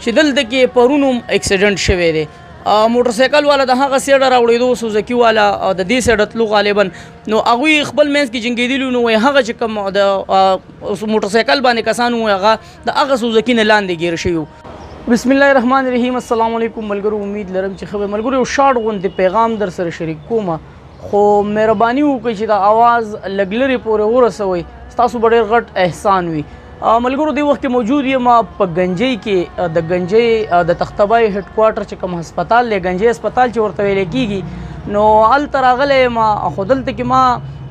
چې دلته کې پرون هم اکسیډنټ شوی دی موټرسایکل والا د هغه سیډه راوړېدو سوزکي والا د دې سیډه تلو غالبا نو هغوی خپل منځ کې جنګېدلي نو وایي هغه چې کوم د موټرسایکل باندې کسان وو هغه د هغه سوزکي نه لاندې ګیر شوي بسم الله الرحمن الرحیم السلام علیکم ملګرو امید لرم چې ښه ملګرو یو شارټ غوندې پیغام در سره شریک کوم خو مهرباني وکړئ چې د اواز لږ لرې پورې ورسوئ ستاسو به ډېر غټ احسان وي ملګرو دې وخت کې موجود یم په گنجۍ کې د گنجۍ د تختبای هډ کوارټر چې کوم هسپتال دی گنجۍ هسپتال چې ورته ویل کېږي نو هلته راغلی یم خو دلته کې ما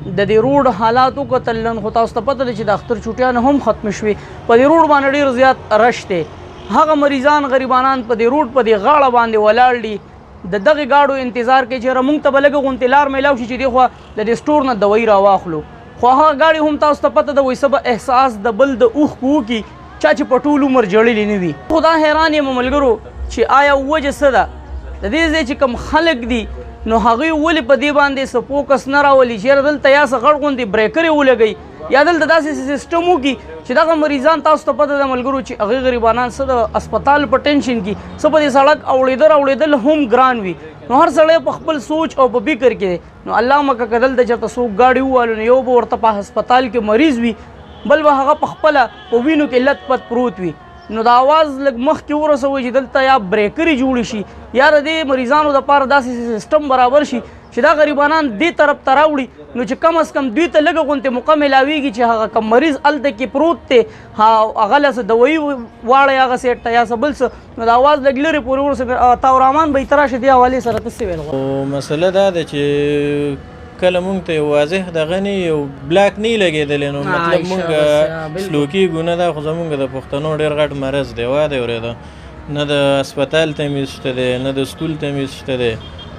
د دې روډ حالات وکتل نن خو تاسو ته پته ده چې د اختر چوټیانې هم ختمې شوې په دې روډ باندې ډېر زیات رش دی هغه مریضان غریبانان په دې روډ په دې غاړه باندې ولاړ دي د دغې گاډو انتظار کوي چې موږ ته به لږه غوندې لار میلاو شي چې دې خوا د دې سټور نه دوایي راواخلو خو هغه گاډي هم تاسو ته پته ده وایي څه به احساس د بل د اوښکو وکړي چا چې په ټول عمر جړلې نه وي خو دا حیران یم ملګرو چې آیا وجه څه ده د دې ځای چې کوم خلک دي نو هغوی ولې په دې باندې څه فوکس نه راولي چېرې دلته یا څه غټ غوندې بریکرې ولګوي یا دلته داسې سیسټم وکړي چې دغه مریضان تاسو ته پته ده ملګرو چې هغې غریبانان څه د اسپتال په ټینشن کې څه په دې سړک اوړېدل هم ګران وي نو هر سړی په خپل سوچ او په فکر کې نو الله مکه که دلته چېرته څوک گاډي ووالو نو یو به ورته په هسپتال کې مریض وي بل به هغه په خپله په وینو کې لت پت پروت وي نو د اواز لږ مخکې ورسوئ چې دلته یا بریکرې جوړې شي یا د دې مریضانو دپاره داسې سیسټم برابر شي چې دا غریبانان دې طرف ته راوړي نو چې کم از کم دوی ته لږه غوندې موقع میلاویږي چې هغه کم مریض هلته کې پروت دی هغه له څه دوایي واړی هغه سیټ ته یا څه بل څه نو د اواز لږ لرې پورې ورسوي طاورحمان به یې ته راشه دې حوالې سره ته څه ویل غواړې مسله دا ده چې کله مونږ ته واضح دغه نه یو بلاک نه لګېدلی نو مطلب مونږ سلوکي ګونه ده خو زمونږ د پښتنو ډېر غټ مرض دی وا دی اورېده نه د اسپتال تمیز شته دی نه د سکول تمیز شته دی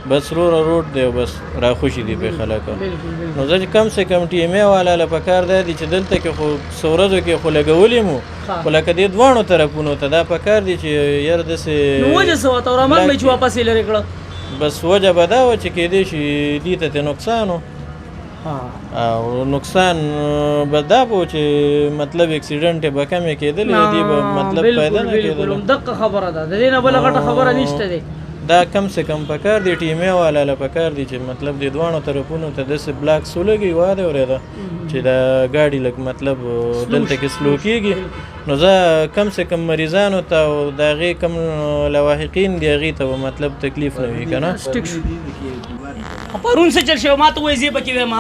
بس روډ دی او بس راخوشي دي په خلک نو زه چې کم سے کم ټي ایم ای والا له پکار دی چې دلته کې خو څو ورځو کې خو لګولې مو خو لکه دې دواړو طرفونو ته دا پکار دی چې یار داسې نو وجه څه وه طاورحمان به یې چې واپس یې لرې کړه بس وجه به دا وه چې کېدای شي دې ته نقصان و او نقصان به دا به چې مطلب اکسیډنټ به کمې کېدلې دې به مطلب پیدا نه کېدل دقه خبره ده د دې نه بله غټه خبره نشته دی دا کم سے کم پکار دی ټي ایم ای والا له پکار دی چې مطلب د دواړو طرفونو ته داسې بلاکس ولګي واده اورېده چې دا ګاډي لږ مطلب دلته کې سلو کېږي نو زه کم سے کم مریضانو ته او د هغې کم لواحقین دي هغې ته به مطلب تکلیف نه وي که نه پرون څه چل شوی ما ته وایي زه پکې وایم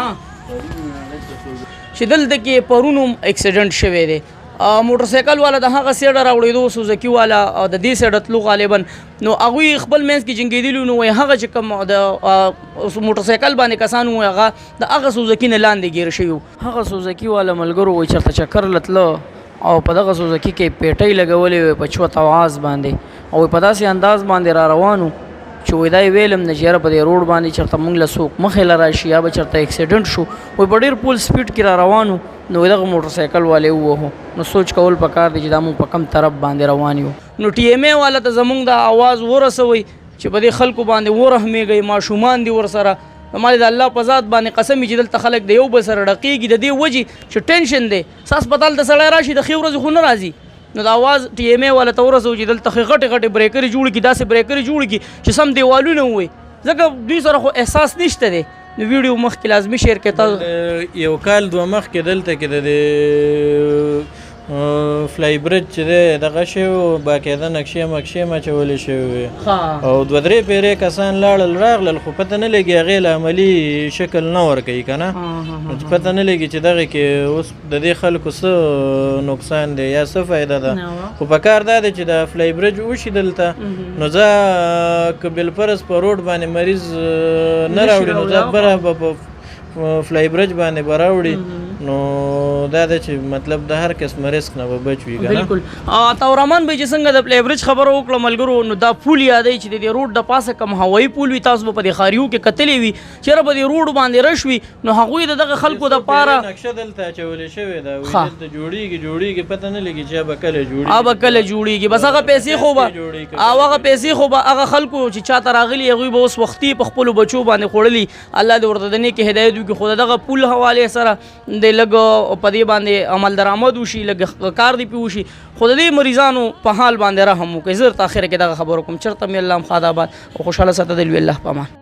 چې دلته کې پرون هم اکسیډنټ شوی دی موټرسایکل والا د هغه سیډه راوړېدو سوزکي والا د دې سیډه تلو غالبا نو هغوی خپل منځ کې جنګېدلي نو وایي هغه چې کوم د موټرسایکل باندې کسان وو هغه د هغه سوزکي نه لاندې ګیر شوي هغه سوزکي والا ملګرو وایي چېرته چکر له تله او په دغه سوزکي کې پیټۍ لګولې وې په چوت اواز باندې او په داسې انداز باندې را روانو چې وایي دا یې ویلم نه چې یاره په دې روډ باندې چېرته موږ له څوک مخې له راشي یا به چېرته اکسیډنټ شو وایي په ډېر پول سپیډ کې را روانو نو دغه موټرسایکل والے ووهو نو سوچ کول پکار دی چې دا موږ په کم طرف باندې روان یو نو ټي ایم ای والا ته زموږ د اواز ورسوئ چې په دې خلکو باندې ورحمېږئ ماشومان دي ورسره ما د الله په ذات باندې قسم چې دلته خلک د یو بل سره ډقېږي د دې وجې چې ټینشن دی څه اسپتال ته سړی راشي د ښې ورځې خو نه راځي نو د اواز ټي ایم ای والا ته ورسوئ چې دلته ښې غټې بریکرې جوړې کړي داسې بریکرې جوړې کړي چې سم دیوالونه ووایي ځکه دوی سره خو احساس نشته دی نو ویډیو مخکې لازمي شیر کړئ تاسو یو کال دوه مخکې دلته کې د فلای برج چې دی دغه شوی و باقاعده نقشې مچولې شوې وې او دوه درې پیرې کسان لاړل راغلل خو پته نه لګي هغې له عملي شکل نه ورکوي که نه پته نه لګي چې دغې کې اوس د دې خلکو څه نقصان دی یا څه فایده ده خو په کار دا دی چې د فلای برج وشي دلته نو زه که بالفرض په روډ باندې مریض نه راوړي نو زه بره به په فلای برج باندې به راوړي نو دا ده چې مطلب د هر قسم رسک نه به بچ وي بالکل طاورحمان به چې څنګه د فلای برج خبره وکړه ملګرو نو دا پول یادوي چې د دې روډ د پاسه کم هوایي پول وي تاسو به په دې ښاریو کې کتلی وي چېرې به دې روډ باندې رش وي نو هغوی د دغه خلکو دپاره نقشه دلته اچولې شوې ده دلته جوړېږي پته نه لګي چې به کله جوړېږي به کله جوړېږي بس هغه پیسې خو به او هغه پیسې خو به هغه خلکو چې چاته راغلي هغوی به اوس وختي په خپلو بچو باندې خوړلي الله دې ورته د نیکې هدایت وکړي خو د دغه پول حوالې سره د لګ په دې باندې عمل درآمد وشي لګ کار دی پیوشي خو د دې مریضانو په حال باندې رحم وکړي زر تاخیر کې دغه خبرو کوم چرته مې الله خداباد او خوشاله ساته دی الله پامان